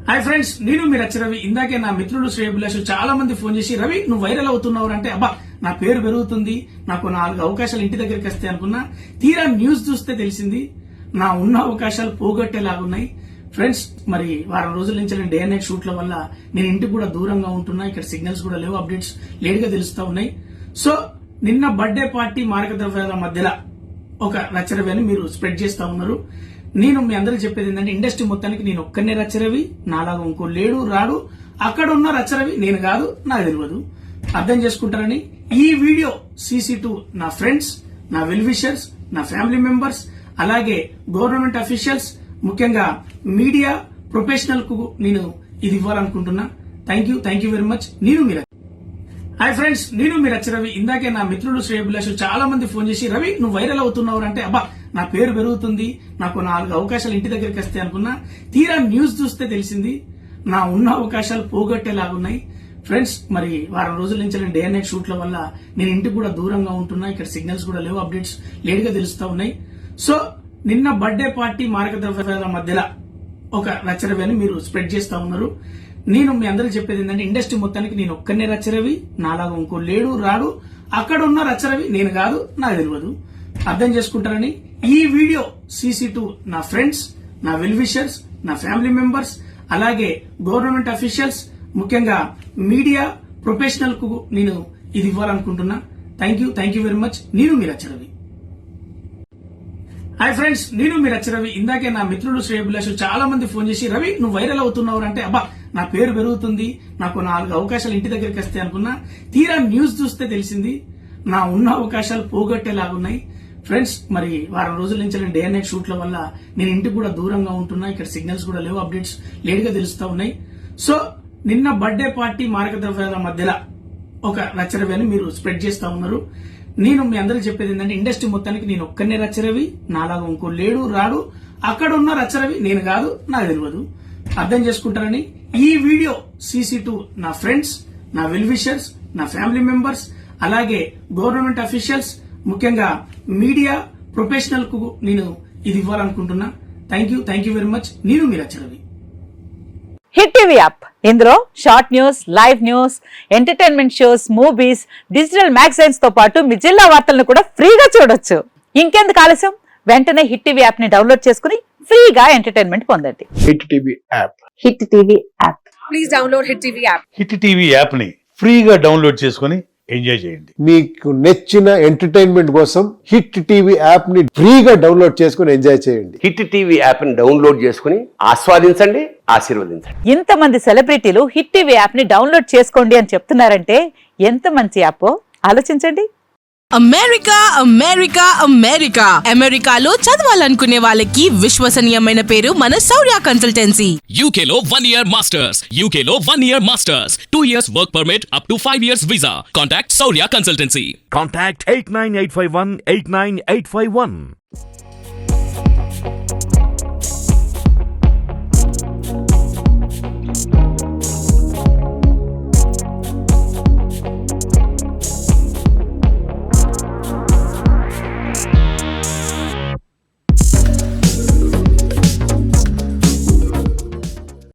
Hi friends, నేను మీ రవి. ఇందాకే నా మిత్రులు శ్రేయభిలాషు చాలా మంది ఫోన్ చేసి, రవి నువ్వు వైరల్ అవుతున్నావు అంటే, అబ్బా నా పేరు పెరుగుతుంది, నాకు 4 అవకాశాలు ఇంటి దగ్గరికి వస్తాయి అనుకున్నా. తీరా న్యూస్ చూస్తే తెలిసింది నా ఉన్న అవకాశాలు పోగొట్టేలాగున్నాయి. ఫ్రెండ్స్, మరి వారం రోజుల నుంచి నేను డే అండ్ నైట్ షూట్ల వల్ల నేను ఇంటికి కూడా దూరంగా ఉంటున్నా. ఇక్కడ సిగ్నల్స్ కూడా లేవు, అప్డేట్స్ లేట్ గా తెలుస్తా ఉన్నాయి. సో నిన్న బర్త్డే పార్టీ మారకద్రవ్యాల మధ్యలో ఒక రచరవిని మీరు స్ప్రెడ్ చేస్తా ఉన్నారు. నేను మీ అందరికి చెప్పేది ఏంటంటే, ఇండస్ట్రీ మొత్తానికి నేను ఒక్కనే రచరవి, నాలాగా ఇంకో లేడు రాడు. అక్కడ ఉన్న రచరవి నేను కాదు, నాకు తెలియదు. అర్థం చేసుకుంటారని ఈ వీడియో CC2 నా ఫ్రెండ్స్, నా వెల్ విషర్స్, నా ఫ్యామిలీ మెంబర్స్, అలాగే గవర్నమెంట్ అఫీషియల్స్, ముఖ్యంగా మీడియా ప్రొఫెషనల్ కు నేను ఇది ఇవ్వాలనుకుంటున్నా. Thank you very much. నేను మీరు హాయ్ ఫ్రెండ్స్, నేను మీ రవి. ఇందాకే నా మిత్రులు శ్రేయభిలాషు చాలా మంది ఫోన్ చేసి, రవి నువ్వు వైరల్ అవుతున్నావు అంటే, అబ్బా నా పేరు పెరుగుతుంది, నాకు 4 అవకాశాలు ఇంటి దగ్గరికి వస్తాయి అనుకున్నా. తీరా న్యూస్ చూస్తే తెలిసింది నా ఉన్న అవకాశాలు పోగొట్టేలాగున్నాయి. ఫ్రెండ్స్, మరి వారం రోజుల నుంచి నేను డే అండ్ నైట్ షూట్ల వల్ల నేను ఇంటికి కూడా దూరంగా ఉంటున్నా. ఇక్కడ సిగ్నల్స్ కూడా లేవు, అప్డేట్స్ లేట్ గా తెలుస్తా ఉన్నాయి. సో నిన్న బర్త్డే పార్టీ మారకద్రవ్యాల మధ్యలో ఒక రచరవిని మీరు స్ప్రెడ్ చేస్తా ఉన్నారు. నేను మీ అందరికి చెప్పేది ఏంటంటే, ఇండస్ట్రీ మొత్తానికి నేను ఒక్కనే రచరవి, నాలాగా ఇంకో లేడు రాడు. అక్కడ ఉన్న రచరవి నేను కాదు, నాకు తెలియదు. అర్థం చేసుకుంటారని ఈ వీడియో CC2 నా ఫ్రెండ్స్, నా వెల్ విషర్స్, నా ఫ్యామిలీ మెంబర్స్, అలాగే గవర్నమెంట్ అఫీషియల్స్, ముఖ్యంగా మీడియా ప్రొఫెషనల్ కు నేను ఇది ఇవ్వాలనుకుంటున్నా. Thank you very much. నేను మీ రచరవి. హాయ్ ఫ్రెండ్స్, నేను మీ రవి. ఇందాకే నా మిత్రులు శ్రేయభిలాషు చాలా మంది ఫోన్ చేసి, రవి నువ్వు వైరల్ అవుతున్నావు అంటే, అబ్బా నా పేరు పెరుగుతుంది, నాకు 4 అవకాశాలు ఇంటి దగ్గరికి వస్తాయి అనుకున్నా. తీరా న్యూస్ చూస్తే తెలిసింది నా ఉన్న అవకాశాలు పోగొట్టేలాగున్నాయి. ఫ్రెండ్స్, మరి వారం రోజుల నుంచి నేను డే అండ్ నైట్ షూట్ల వల్ల నేను ఇంటికి కూడా దూరంగా ఉంటున్నా. ఇక్కడ సిగ్నల్స్ కూడా లేవు, అప్డేట్స్ లేట్ గా తెలుస్తా ఉన్నాయి. సో నిన్న బర్త్డే పార్టీ మారకద్రవ్యాల మధ్యలో ఒక రచరవిని మీరు స్ప్రెడ్ చేస్తా ఉన్నారు. నేను మీ అందరికి చెప్పేది ఏంటంటే, ఇండస్ట్రీ మొత్తానికి నేను ఒక్కనే రచరవి, నాలాగా ఇంకో లేడు రాడు. అక్కడ ఉన్న రచరవి నేను కాదు, నాకు తెలియదు. అర్థం చేసుకుంటారని ఈ వీడియో CC2 నా ఫ్రెండ్స్, నా వెల్ విషర్స్, నా ఫ్యామిలీ మెంబర్స్, అలాగే గవర్నమెంట్ అఫీషియల్స్, ముఖ్యంగా మీడియా ప్రొఫెషనల్ కు నేను ఇది ఇవ్వాలనుకుంటున్నా. Thank you very much. నేను మీ రచరవి. హిట్ టీవీ యాప్, ఇందులో short news, live news, entertainment shows, movies, digital magazines తో పాటు మీ జిల్లా వార్తలను కూడా ఫ్రీగా చూడొచ్చు. ఇంకెందుకు ఆలస్యం, వెంటనే హిట్ టీవీ యాప్ ని డౌన్లోడ్ చేసుకుని ఫ్రీగా ఎంటర్టైన్మెంట్ పొందండి. Hit TV app. Hit TV app. Please download hit TV app. Hit TV app ని ఫ్రీగా డౌన్లోడ్ చేసుకుని ఎంజాయ్ చేయండి. మీకు నచ్చిన ఎంటర్టైన్మెంట్ కోసం హిట్ టీవీ యాప్ ని ఫ్రీగా డౌన్లోడ్ చేసుకుని ఎంజాయ్ చేయండి. హిట్ టీవీ యాప్ ని డౌన్లోడ్ చేసుకుని ఆస్వాదించండి, ఆశీర్వదించండి. ఇంతమంది సెలబ్రిటీలు హిట్ టీవీ యాప్ ని డౌన్లోడ్ చేసుకోండి అని చెప్తున్నారంటే ఎంత మంచి యాప్ ఆలోచించండి. అమెరికా అమెరికాలో చదవాలనుకునే వాళ్ళకి విశ్వసనీయమైన పేరు మన శౌర్య కన్సల్టెన్సీ. UK లో 1 year masters, UK లో 1 year masters, 2 years work permit up to 5 years visa. Contact Saurya Consultancy. Contact 89851 89851.